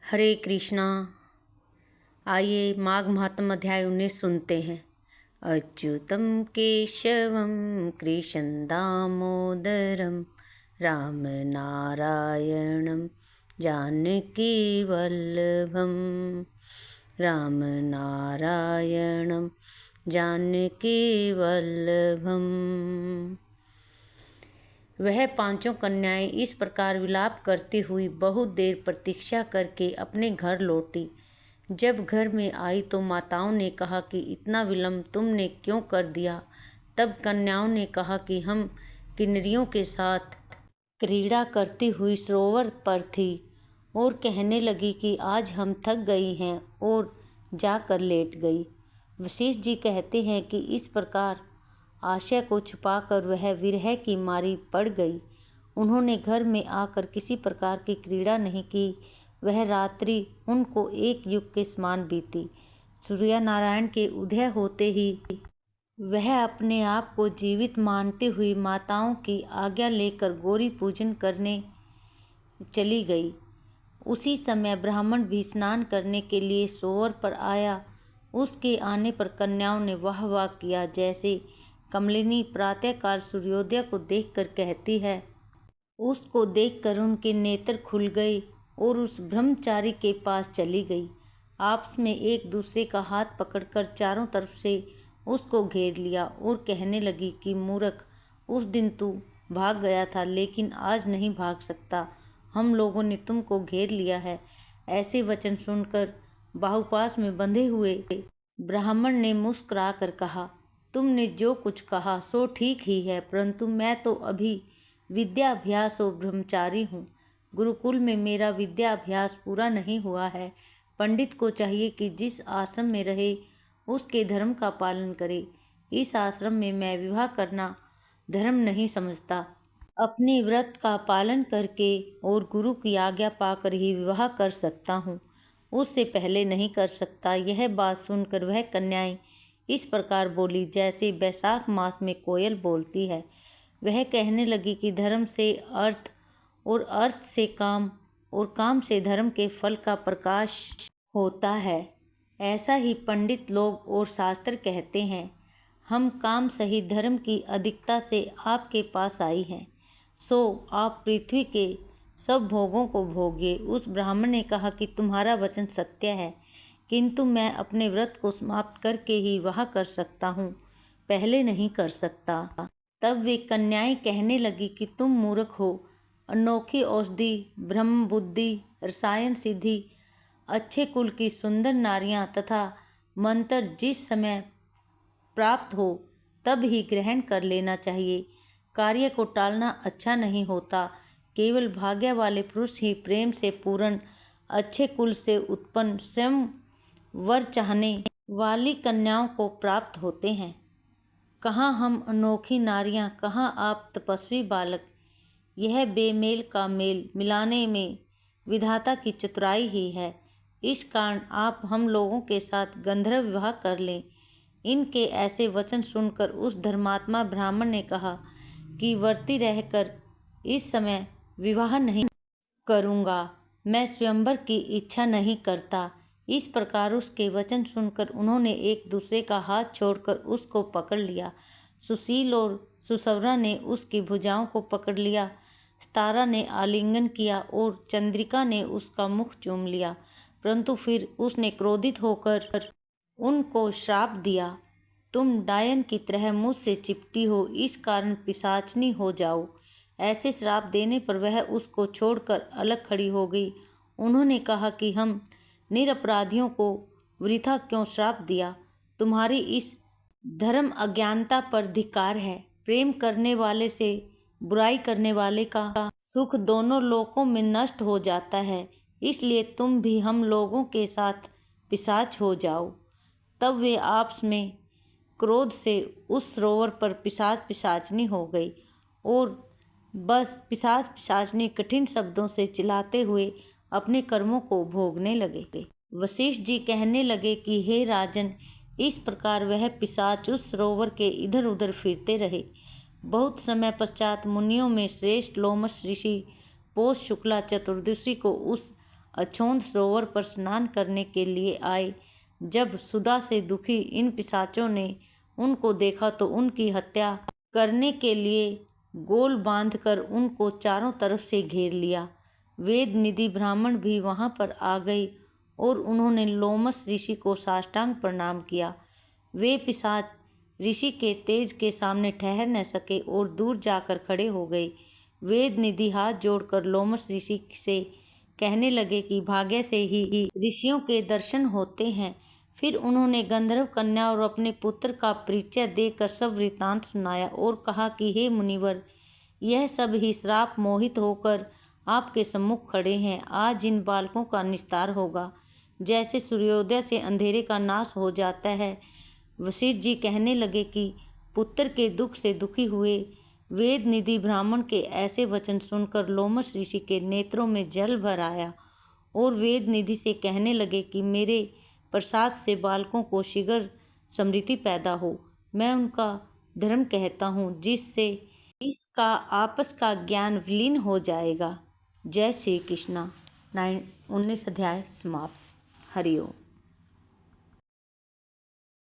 हरे कृष्णा। आइए माघ महात्म अध्याय 19 सुनते हैं। अच्युतम केशवम कृष्ण दामोदरम राम नारायणम जानकी वल्लभम राम नारायणम जानकी वल्लभम। वह पांचों कन्याएं इस प्रकार विलाप करती हुई बहुत देर प्रतीक्षा करके अपने घर लौटी। जब घर में आई तो माताओं ने कहा कि इतना विलंब तुमने क्यों कर दिया। तब कन्याओं ने कहा कि हम किन्नरियों के साथ क्रीड़ा करती हुई सरोवर पर थी और कहने लगी कि आज हम थक गई हैं और जाकर लेट गई। वशिष्ठ जी कहते हैं कि इस प्रकार आशय को छुपाकर वह विरह की मारी पड़ गई। उन्होंने घर में आकर किसी प्रकार की क्रीड़ा नहीं की। वह रात्रि उनको एक युग के समान बीती। सूर्य नारायण के उदय होते ही वह अपने आप को जीवित मानती हुई माताओं की आज्ञा लेकर गौरी पूजन करने चली गई। उसी समय ब्राह्मण भी स्नान करने के लिए सरोवर पर आया। उसके आने पर कन्याओं ने वाह वाह किया। जैसे कमलिनी प्रातःकाल सूर्योदय को देखकर कहती है, उसको देखकर उनके नेत्र खुल गए और उस ब्रह्मचारी के पास चली गई। आपस में एक दूसरे का हाथ पकड़कर चारों तरफ से उसको घेर लिया और कहने लगी कि मूर्ख, उस दिन तू भाग गया था लेकिन आज नहीं भाग सकता। हम लोगों ने तुमको घेर लिया है। ऐसे वचन सुनकर बाहुपास में बंधे हुए ब्राह्मण ने मुस्कुरा कर कहा, तुमने जो कुछ कहा सो ठीक ही है, परंतु मैं तो अभी विद्याभ्यास और ब्रह्मचारी हूँ। गुरुकुल में मेरा विद्याभ्यास पूरा नहीं हुआ है। पंडित को चाहिए कि जिस आश्रम में रहे उसके धर्म का पालन करे। इस आश्रम में मैं विवाह करना धर्म नहीं समझता। अपने व्रत का पालन करके और गुरु की आज्ञा पाकर ही विवाह कर सकता हूँ, उससे पहले नहीं कर सकता। यह बात सुनकर वह कन्याएं इस प्रकार बोली जैसे बैसाख मास में कोयल बोलती है। वह कहने लगी कि धर्म से अर्थ और अर्थ से काम और काम से धर्म के फल का प्रकाश होता है। ऐसा ही पंडित लोग और शास्त्र कहते हैं। हम काम सहित धर्म की अधिकता से आपके पास आई हैं, सो आप पृथ्वी के सब भोगों को भोगिए। उस ब्राह्मण ने कहा कि तुम्हारा वचन सत्य है, किंतु मैं अपने व्रत को समाप्त करके ही वह कर सकता हूँ, पहले नहीं कर सकता। तब वे कन्याएं कहने लगी कि तुम मूर्ख हो। अनोखी औषधि, ब्रह्म बुद्धि, रसायन सिद्धि, अच्छे कुल की सुंदर नारियां तथा मंत्र जिस समय प्राप्त हो तब ही ग्रहण कर लेना चाहिए। कार्य को टालना अच्छा नहीं होता। केवल भाग्य वाले पुरुष ही प्रेम से पूर्ण अच्छे कुल से उत्पन्न स्वयं वर चाहने वाली कन्याओं को प्राप्त होते हैं। कहाँ हम अनोखी नारियां, कहाँ आप तपस्वी बालक। यह बेमेल का मेल मिलाने में विधाता की चतुराई ही है। इस कारण आप हम लोगों के साथ गंधर्व विवाह कर लें। इनके ऐसे वचन सुनकर उस धर्मात्मा ब्राह्मण ने कहा कि वर्ती रहकर इस समय विवाह नहीं करूँगा, मैं स्वयंवर की इच्छा नहीं करता। इस प्रकार उसके वचन सुनकर उन्होंने एक दूसरे का हाथ छोड़कर उसको पकड़ लिया। सुशील और सुसवरा ने उसकी भुजाओं को पकड़ लिया। सितारा ने आलिंगन किया और चंद्रिका ने उसका मुख चूम लिया, परंतु फिर उसने क्रोधित होकर उनको श्राप दिया, तुम डायन की तरह मुझसे चिपटी हो, इस कारण पिशाचनी हो जाओ। ऐसे श्राप देने पर वह उसको छोड़कर अलग खड़ी हो गई। उन्होंने कहा कि हम निरपराधियों को वृथा क्यों श्राप दिया। तुम्हारी इस धर्म अज्ञानता पर धिक्कार है। प्रेम करने वाले से बुराई करने वाले का सुख दोनों लोकों में नष्ट हो जाता है। इसलिए तुम भी हम लोगों के साथ पिशाच हो जाओ। तब वे आपस में क्रोध से उस सरोवर पर पिशाच पिशाचनी हो गई और बस पिशाच पिशाचनी कठिन शब्दों से चिल्लाते हुए अपने कर्मों को भोगने लगे। वशिष्ठ जी कहने लगे कि हे राजन, इस प्रकार वह पिशाच उस सरोवर के इधर उधर फिरते रहे। बहुत समय पश्चात मुनियों में श्रेष्ठ लोमश ऋषि पौष शुक्ला चतुर्दशी को उस अछोंद सरोवर पर स्नान करने के लिए आए। जब सुधा से दुखी इन पिशाचों ने उनको देखा तो उनकी हत्या करने के लिए गोल बांधकर उनको चारों तरफ से घेर लिया। वेद निधि ब्राह्मण भी वहां पर आ गई और उन्होंने लोमस ऋषि को साष्टांग प्रणाम किया। वे पिशाच ऋषि के तेज के सामने ठहर न सके और दूर जाकर खड़े हो गए। वेद निधि हाथ जोड़कर लोमस ऋषि से कहने लगे कि भाग्य से ही ऋषियों के दर्शन होते हैं। फिर उन्होंने गंधर्व कन्या और अपने पुत्र का परिचय देकर सब वृत्तांत सुनाया और कहा कि हे मुनिवर, यह सब ही श्राप मोहित होकर आपके सम्मुख खड़े हैं। आज इन बालकों का निस्तार होगा, जैसे सूर्योदय से अंधेरे का नाश हो जाता है। वशिष्ठ जी कहने लगे कि पुत्र के दुख से दुखी हुए वेद निधि ब्राह्मण के ऐसे वचन सुनकर लोमस ऋषि के नेत्रों में जल भर आया और वेद निधि से कहने लगे कि मेरे प्रसाद से बालकों को शीघ्र समृद्धि पैदा हो। मैं उनका धर्म कहता हूँ, जिससे इसका आपस का ज्ञान विलीन हो जाएगा। जय श्री कृष्णा। 19 अध्याय समाप्त। हरिओम।